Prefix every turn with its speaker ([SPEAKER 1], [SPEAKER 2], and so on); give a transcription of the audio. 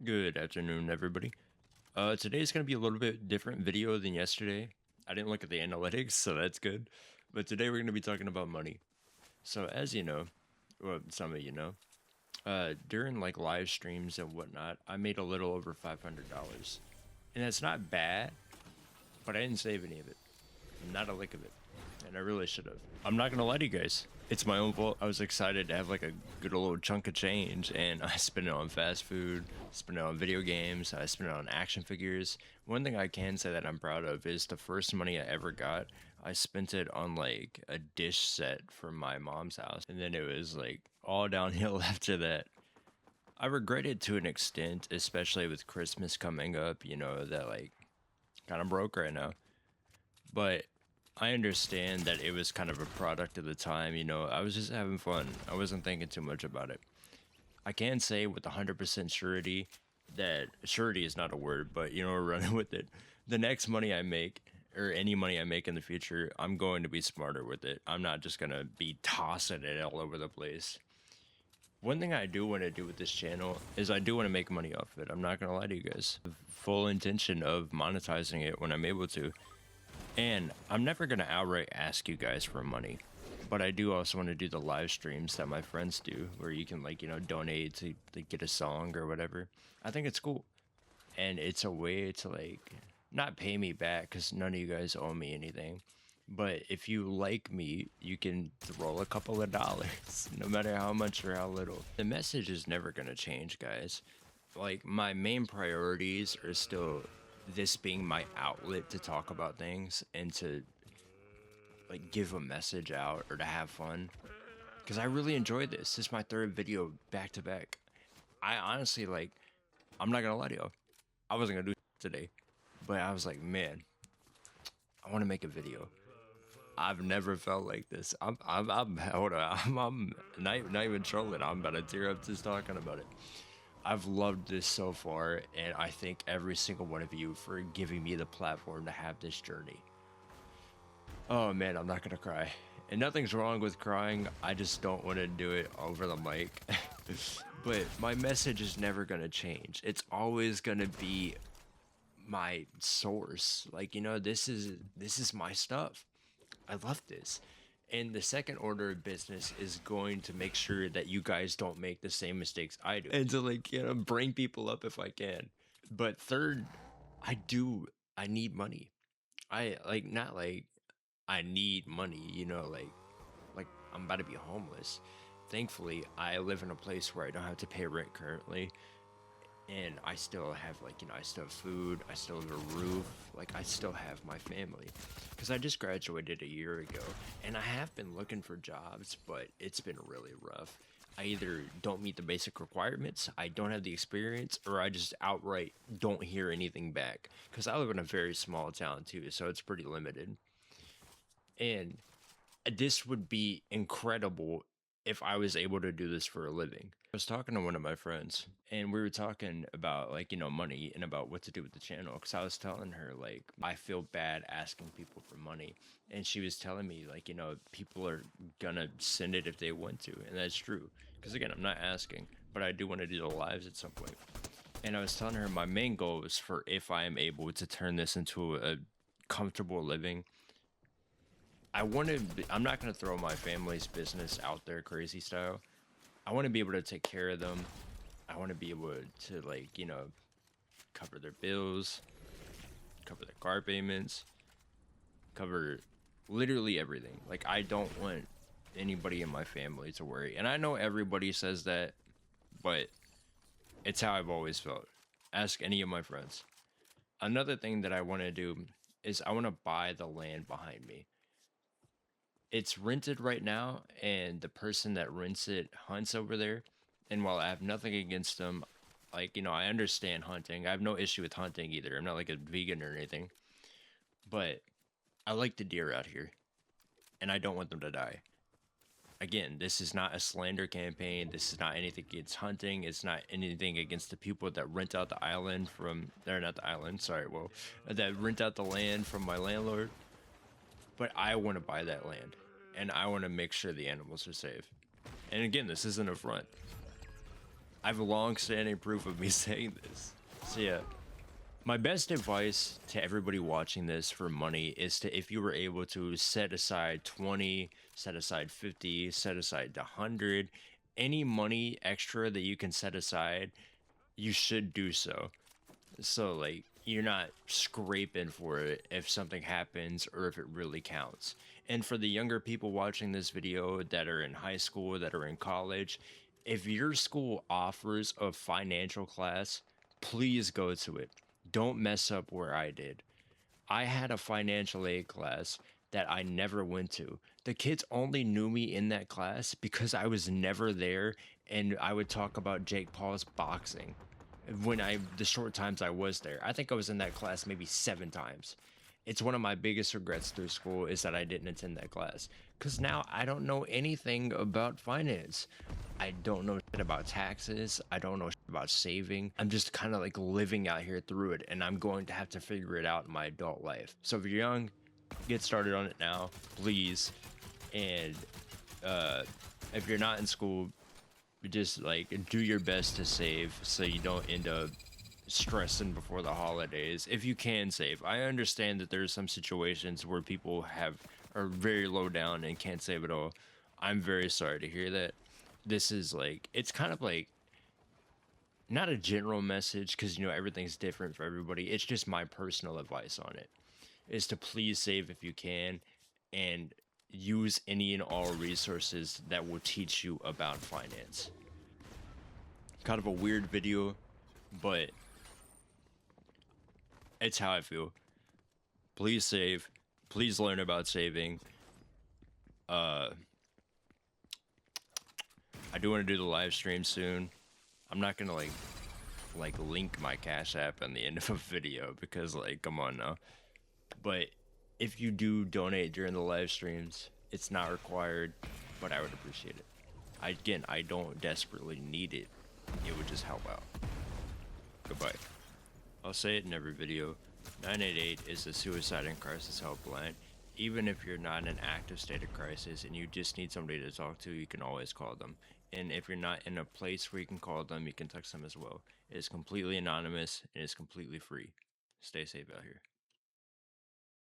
[SPEAKER 1] Good afternoon, everybody. Today's gonna be a little bit different video than yesterday. I didn't look at the analytics, so that's good. But today we're gonna be talking about money. So as you know, well, some of you know, during like live streams and whatnot, I made a little over $500, and that's not bad. But I didn't save any of it. Not a lick of it. And I really should have. I'm not gonna lie to you guys. It's my own fault. I was excited to have like a good old chunk of change, and I spent it on fast food, spent it on video games, I spent it on action figures. One thing I can say that I'm proud of is the first money I ever got, I spent it on like a dish set for my mom's house. And then it was like all downhill after that. I regret it to an extent, especially with Christmas coming up, that like kind of broke right now. But I understand that it was kind of a product of the time, I was just having fun. I wasn't thinking too much about it. I can say with 100% surety that surety is not a word, but we're running with it. The next money I make, or any money I make in the future, I'm going to be smarter with it. I'm not just going to be tossing it all over the place. One thing I do want to do with this channel is I do want to make money off of it. I'm not going to lie to you guys. Full intention of monetizing it when I'm able to. And I'm never going to outright ask you guys for money, but I do also want to do the live streams that my friends do where you can donate to get a song or whatever. I think it's cool. And it's a way to not pay me back because none of you guys owe me anything. But if you like me, you can throw a couple of dollars, no matter how much or how little. The message is never going to change, guys. Like, my main priorities are still this being my outlet to talk about things and to give a message out or to have fun, because I really enjoy this. This is my third video back to back. I honestly I'm not gonna lie to you, I wasn't gonna do today, but I was like, man, I want to make a video. I've never felt like this. I'm hold on, I'm not even trolling. I'm about to tear up just talking about it. I've loved this so far, and I thank every single one of you for giving me the platform to have this journey. Oh man, I'm not gonna cry. And nothing's wrong with crying, I just don't want to do it over the mic. But my message is never gonna change. It's always gonna be my source. This is my stuff. I love this. And the second order of business is going to make sure that you guys don't make the same mistakes I do. And to bring people up if I can. But third, I need money. I need money, like I'm about to be homeless. Thankfully, I live in a place where I don't have to pay rent currently. And I still have I still have food, I still have a roof, I still have my family. Because I just graduated a year ago, and I have been looking for jobs, but it's been really rough. I either don't meet the basic requirements, I don't have the experience, or I just outright don't hear anything back. Because I live in a very small town too, so it's pretty limited. And this would be incredible if I was able to do this for a living. I was talking to one of my friends, and we were talking about money and about what to do with the channel, because I was telling her I feel bad asking people for money, and she was telling me people are gonna send it if they want to, and that's true, because again, I'm not asking, but I do want to do the lives at some point. And I was telling her my main goal is for, if I am able to turn this into a comfortable living, I'm not going to throw my family's business out there crazy style. I want to be able to take care of them. I want to be able to cover their bills, cover their car payments, cover literally everything. I don't want anybody in my family to worry. And I know everybody says that, but it's how I've always felt. Ask any of my friends. Another thing that I want to do is I want to buy the land behind me. It's rented right now, and the person that rents it hunts over there. And while I have nothing against them, I understand hunting. I have no issue with hunting either. I'm not like a vegan or anything. But I like the deer out here, and I don't want them to die. Again, this is not a slander campaign. This is not anything against hunting. It's not anything against the people that rent out the island from... They're not the island, sorry, well, that rent out the land from my landlord. But I want to buy that land, and I want to make sure the animals are safe. And again, this isn't a front. I have a long-standing proof of me saying this. So yeah, my best advice to everybody watching this for money is to, if you were able to set aside 20, set aside 50, set aside 100, any money extra that you can set aside, you should do so. So like you're not scraping for it if something happens or if it really counts. And for the younger people watching this video that are in high school, that are in college, if your school offers a financial class, please go to it. Don't mess up where I did. I had a financial aid class that I never went to. The kids only knew me in that class because I was never there and I would talk about Jake Paul's boxing when the short times I was there. I think I was in that class maybe 7 times. It's one of my biggest regrets through school is that I didn't attend that class because now I don't know anything about finance. I don't know shit about taxes. I don't know shit about saving. I'm just kind of like living out here through it, and I'm going to have to figure it out in my adult life. So if you're young, get started on it now, please. And uh, if you're not in school, just like do your best to save so you don't end up stressing before the holidays. If you can save, I understand that there's some situations where people are very low down and can't save at all. I'm very sorry to hear that. This is like, it's kind of like not a general message because everything's different for everybody. It's just my personal advice on it is to please save if you can, and use any and all resources that will teach you about finance. Kind of a weird video, but it's how I feel. Please save. Please learn about saving. Uh, I do want to do the live stream soon. I'm not gonna like link my Cash App on the end of a video because like come on now. But if you do donate during the live streams, it's not required, but I would appreciate it. I don't desperately need it. It would just help out. Goodbye. I'll say it in every video. 988 is the suicide and crisis helpline. Even if you're not in an active state of crisis and you just need somebody to talk to, you can always call them. And if you're not in a place where you can call them, you can text them as well. It is completely anonymous and it's completely free. Stay safe out here.